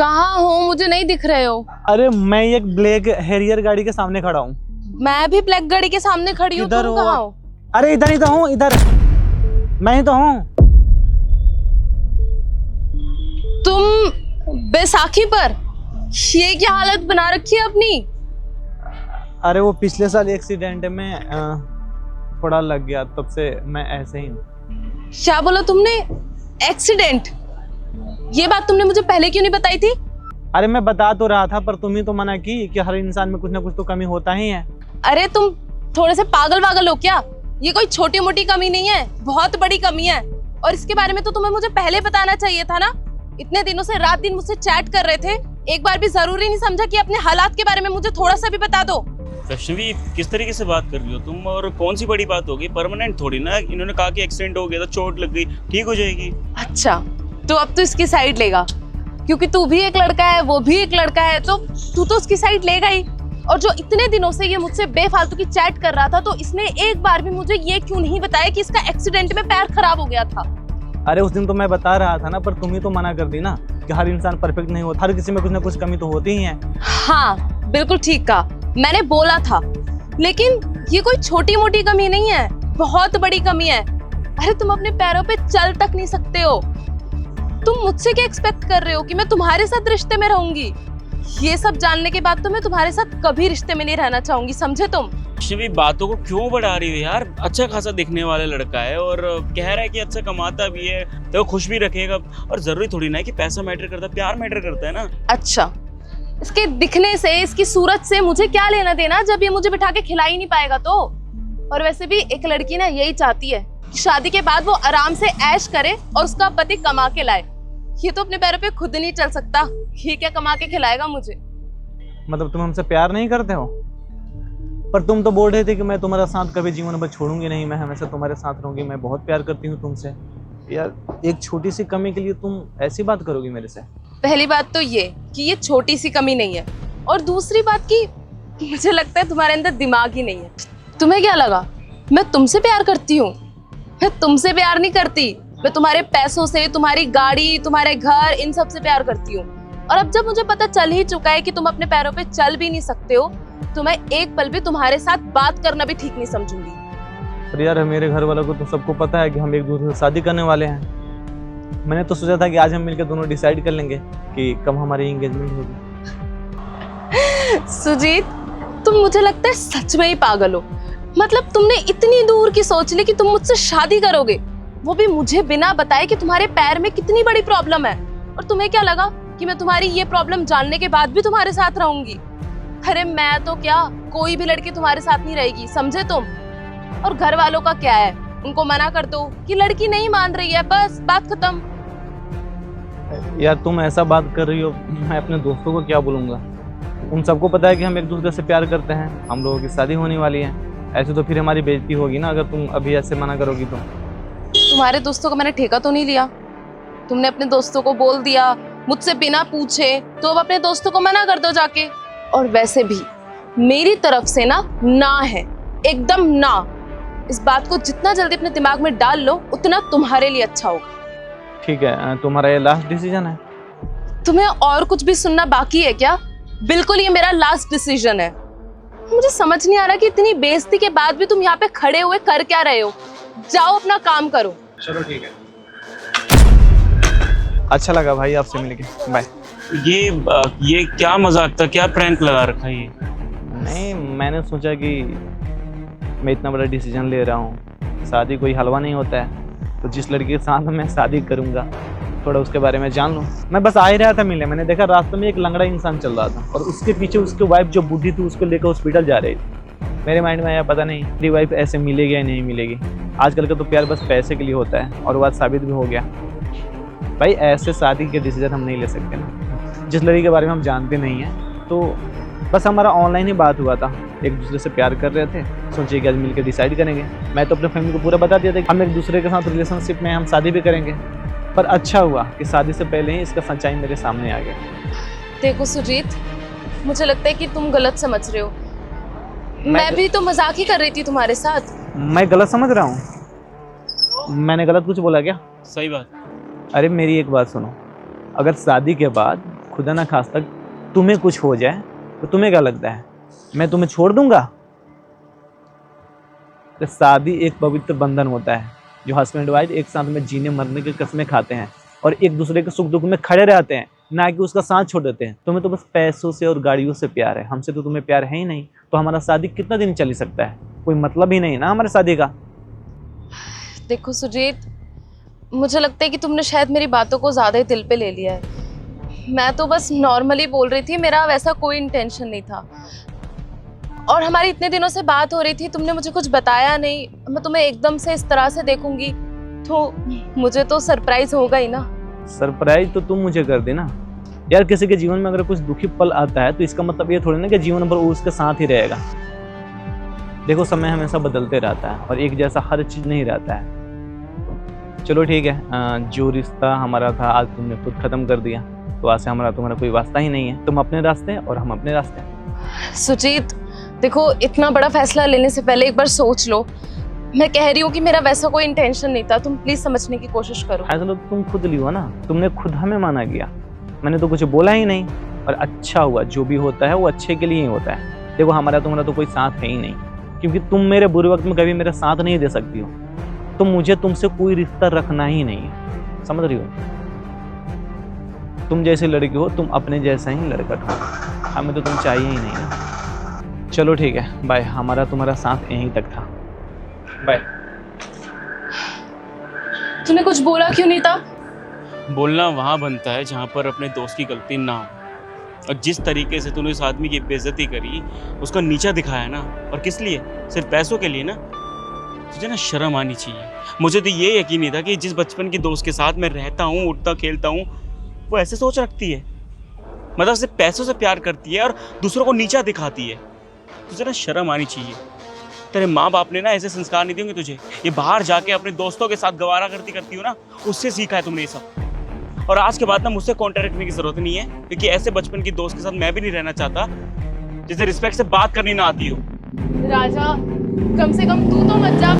कहाँ हो? मुझे नहीं दिख रहे हो। अरे मैं एक ब्लैक हैरियर गाड़ी के सामने खड़ा हूँ। मैं भी ब्लैक गाड़ी के सामने खड़ी हूँ। तुम कहाँ हो? अरे इधर ही तो हूँ, इधर मैं ही तो हूँ। तुम बैसाखी पर ये क्या हालत बना रखी है अपनी? अरे वो पिछले साल एक्सीडेंट में थोड़ा लग गया, तब से मैं ऐसे ही हूँ। क्या बोला तुमने? एक्सीडेंट? ये बात तुमने मुझे पहले क्यों नहीं बताई थी? अरे मैं बता तो रहा था, पर तुम ही तो मना की कि हर इंसान में कुछ ना कुछ तो कमी होता ही है। अरे तुम थोड़े से पागल वागल हो क्या? ये कोई छोटी मोटी कमी नहीं है, बहुत बड़ी कमी है। और इसके बारे में तो तुम्हें मुझे पहले बताना चाहिए था ना। इतने दिनों से रात दिन मुझसे चैट कर रहे थे, एक बार भी जरूरी नहीं समझा कि अपने हालात के बारे में मुझे थोड़ा सा भी बता दो। वैष्णवी, किस तरीके से बात कर रही हो तुम? और कौन सी बड़ी बात होगी? परमानेंट थोड़ी ना। इन्होंने कहा कि एक्सीडेंट हो गया था, चोट लग गई, ठीक हो जाएगी। अच्छा, तो अब तो इसकी साइड लेगा, क्योंकि तू भी एक लड़का है, वो भी एक लड़का है, तो तू तो उसकी साइड लेगा ही। और जो इतने दिनों से ये मुझसे बेफालतू की चैट कर रहा था, तो इसने एक बार भी मुझे ये क्यों नहीं बताया कि इसका एक्सीडेंट में पैर खराब हो गया था? अरे उस दिन तो मैं बता रहा था ना, पर तुम ही तो मना कर दी ना कि हर इंसान परफेक्ट नहीं होता, हर किसी में कुछ ना कुछ कमी तो होती ही है। हाँ, बिल्कुल ठीक कहा, मैंने बोला था। लेकिन ये कोई छोटी मोटी कमी नहीं है, बहुत बड़ी कमी है। अरे तुम अपने पैरों पे चल तक नहीं सकते हो। तुम मुझसे क्या एक्सपेक्ट कर रहे हो कि मैं तुम्हारे साथ रिश्ते में रहूंगी? ये सब जानने के बाद तो मैं तुम्हारे साथ कभी रिश्ते में नहीं रहना चाहूंगी, समझे तुम? वैष्णवी, बातों को क्यों बढ़ा रही हो यार? अच्छा खासा दिखने वाला लड़का है और कह रहा है कि अच्छा कमाता भी है, तो खुश भी रखेगा। और जरूरी थोड़ी ना है कि पैसा मैटर करता है, प्यार मैटर करता है ना। अच्छा, इसके दिखने से, इसकी सूरत से मुझे क्या लेना देना, जब ये मुझे बिठा के खिला ही नहीं पाएगा तो? और वैसे भी एक लड़की ना यही चाहती है, शादी के बाद वो आराम से ऐश करे और उसका पति कमा के लाए। ये तो अपने पैरों पे खुद नहीं चल सकता, ये क्या कमा के खिलाएगा मुझे? मतलब तुम हमसे प्यार नहीं करते हो? पर तुम तो बोल रहे थे कि मैं तुम्हारा साथ कभी जीवन भर छोड़ूंगी नहीं, मैं हमेशा तुम्हारे साथ रहूंगी, मैं बहुत प्यार करती हूँ तुमसे। यार एक छोटी सी कमी के लिए तुम ऐसी बात करोगी मेरे से? पहली बात तो ये कि ये छोटी सी कमी नहीं है, और दूसरी बात की मुझे लगता है तुम्हारे अंदर दिमाग ही नहीं है। तुम्हें क्या लगा मैं तुमसे प्यार करती हूँ? मैं तुमसे प्यार नहीं करती, मैं तुम्हारे पैसों से, तुम्हारी गाड़ी, तुम्हारे घर, इन सब से प्यार करती हूँ। और अब जब मुझे पता चल ही चुका है कि तुम अपने पैरों पे चल भी नहीं सकते हो, तो मैं एक पल भी तुम्हारे साथ बात करना भी ठीक नहीं समझूंगी। पर यार मेरे घर वालों को तो सबको पता है कि हम एक दूसरे से शादी करने वाले हैं। मैंने तो सोचा था कि आज हम मिलकर दोनों डिसाइड कर लेंगे कि कब हमारी एंगेजमेंट होगी। सुजीत, तुम मुझे लगता है सच में ही पागल हो। मतलब तुमने इतनी दूर की सोच ली कि तुम मुझसे शादी करोगे, वो भी मुझे बिना बताए कि तुम्हारे पैर में कितनी बड़ी प्रॉब्लम है। और तुम्हें क्या लगा कि मैं तुम्हारी ये प्रॉब्लम जानने के बाद भी तुम्हारे साथ रहूंगी? अरे मैं तो क्या, कोई भी लड़की तुम्हारे साथ नहीं रहेगी, समझे तुम? और घर वालों का क्या है, उनको मना कर दो कि लड़की नहीं मान रही है, बस बात खत्म। यार तुम ऐसा बात कर रही हो, मैं अपने दोस्तों को क्या बोलूंगा? उन सबको पता है कि हम एक दूसरे से प्यार करते हैं, हम लोगों की शादी होने वाली है। ऐसे तो फिर हमारी बेइज्जती होगी ना अगर तुम अभी ऐसे मना करोगी तो। तुम्हारे दोस्तों का मैंने ठेका तो नहीं लिया? तुमने अपने दोस्तों को बोल दिया मुझसे बिना पूछे, तो अब अपने दोस्तों को मना कर दो जाके। और वैसे भी मेरी तरफ से ना है, एकदम ना। इस बात को जितना जल्दी अपने दिमाग में डाल लो, उतना तुम्हारे लिए अच्छा होगा। ठीक है, तुम्हारा ये लास्ट डिसीजन है? तुम्हें और कुछ भी सुनना बाकी है क्या? बिल्कुल, ये मेरा लास्ट डिसीजन है। मुझे समझ नहीं आ रहा कि इतनी बेइज्जती के बाद भी तुम यहाँ पे खड़े हुए कर क्या रहे हो? जाओ अपना काम करो। चलो ठीक है। अच्छा लगा भाई आपसे मिलके, बाय। ये क्या मजाक था? क्या प्रैंक लगा रखा है ये? नहीं, मैंने सोचा कि मैं इतना बड़ा डिसीजन ले रहा हूँ, शादी कोई हलवा नहीं होता है, तो जिस लड़की के साथ मैं शादी करूँगा थोड़ा उसके बारे में जान लूँ। मैं बस आ ही रहा था मिलने, मैंने देखा रास्ते में एक लंगड़ा इंसान चल रहा था और उसके पीछे उसकी वाइफ जो बूढ़ी थी उसको लेकर हॉस्पिटल जा रही थी। मेरे माइंड में आया पता नहीं मेरी वाइफ ऐसे मिलेगी या नहीं मिलेगी। आजकल का तो प्यार बस पैसे के लिए होता है, और बात साबित भी हो गया। भाई ऐसे शादी के डिसीजन हम नहीं ले सकते ना, जिस लड़की के बारे में हम जानते नहीं हैं। तो बस हमारा ऑनलाइन ही बात हुआ था, एक दूसरे से प्यार कर रहे थे, सोचिए कि आज मिलकर डिसाइड करेंगे। मैं तो अपने फैमिली को पूरा बता दिया था कि हम एक दूसरे के साथ रिलेशनशिप में हम शादी भी करेंगे। पर अच्छा हुआ कि शादी से पहले ही इसका सच्चाई मेरे सामने आ गया। देखो सुजीत, मुझे लगता है कि तुम गलत समझ रहे हो। मैं भी तो मजाक ही कर रही थी तुम्हारे साथ। मैं गलत समझ रहा हूँ? मैंने गलत कुछ बोला क्या? सही बात। अरे मेरी एक बात सुनो, अगर शादी के बाद खुदा ना खास्ता तुम्हें कुछ हो जाए तो तुम्हें क्या लगता है मैं तुम्हें छोड़ दूंगा? तो शादी एक पवित्र बंधन होता है जो हस्बैंड वाइफ एक साथ में जीने मरने की कस्में खाते हैं और एक दूसरे के सुख दुख में खड़े रहते हैं, ना कि उसका साथ छोड़ देते हैं। तुम्हें तो बस पैसों से और गाड़ियों से प्यार है, हमसे तो तुम्हें प्यार है ही नहीं। तो हमारा शादी कितना दिन चल सकता है? कोई मतलब ही नहीं ना हमारे शादी का। देखो सुजीत, मुझे लगता है कि तुमने शायद मेरी बातों को ज़्यादा ही दिल पे ले लिया है। मैं तो बस नॉर्मली बोल रही थी, मेरा वैसा कोई इंटेंशन नहीं था। और हमारी इतने दिनों से बात हो रही थी, तुमने मुझे कुछ बताया नहीं। मैं तुम्हें एकदम से इस तरह से देखूंगी तो मुझे तो सरप्राइज होगा ही ना। सरप्राइज तो तुम मुझे कर देना यार। किसी के जीवन में अगर कुछ दुखी पल आता है तो इसका मतलब ये थोड़ी ना कि जीवन भर वो उसके साथ ही रहेगा। देखो समय हमेशा बदलते रहता है और एक जैसा हर चीज नहीं रहता है। चलो ठीक है, जो रिश्ता हमारा था आज तुमने खुद खत्म कर दिया, तो आज से हमारा तुम्हारा कोई वास्ता ही नहीं है। तुम अपने रास्ते और हम अपने रास्ते। सुजीत देखो, इतना बड़ा फैसला लेने से पहले एक बार सोच लो। मैं कह रही हूँ कि मेरा वैसा कोई इंटेंशन नहीं था, तुम प्लीज समझने की कोशिश करो। फैसला तुम खुद लियो ना, तुमने खुद हमें माना गया, मैंने तो कुछ बोला ही नहीं। और अच्छा हुआ, जो भी होता है वो अच्छे के लिए ही होता है। देखो हमारा तुम्हारा तो कोई साथ है ही नहीं, क्योंकि तुम मेरे बुरे वक्त में कभी मेरा साथ नहीं दे सकती हो। तो मुझे तुमसे कोई रिश्ता रखना ही नहीं है, समझ रही हो? तुम जैसे लड़की हो, तुम अपने जैसा ही लड़का ढूंढो, हमें तो तुम चाहिए ही नहीं ना। चलो ठीक है, बाय। हमारा तुम्हारा साथ यहीं तक था, बाय। तूने कुछ बोला क्यों नहीं था? बोलना वहाँ बनता है जहाँ पर अपने दोस्त की गलती ना हो। और जिस तरीके से तूने उस आदमी की बेइज्जती करी, उसका नीचा दिखाया ना, और किस लिए? सिर्फ पैसों के लिए ना। तुझे ना शर्म आनी चाहिए। मुझे तो ये यकीन नहीं था कि जिस बचपन की दोस्त के साथ मैं रहता हूँ, उठता खेलता हूँ, वो ऐसे सोच रखती है। मतलब सिर्फ पैसों से प्यार करती है और दूसरों को नीचा दिखाती है। तुझे ना शर्म आनी चाहिए। तेरे माँ बाप ने ना ऐसे संस्कार नहीं देंगे तुझे। ये बाहर जाके अपने दोस्तों के साथ गवारा करती हो ना, उससे सीखा है तुमने ये सब। और आज के बाद ना मुझसे कॉन्टैक्ट रखने की जरूरत नहीं है, क्योंकि ऐसे बचपन की दोस्त के साथ मैं भी नहीं रहना चाहता जिसे रिस्पेक्ट से बात करनी ना आती हो। राजा, कम से कम तू तो मत जा।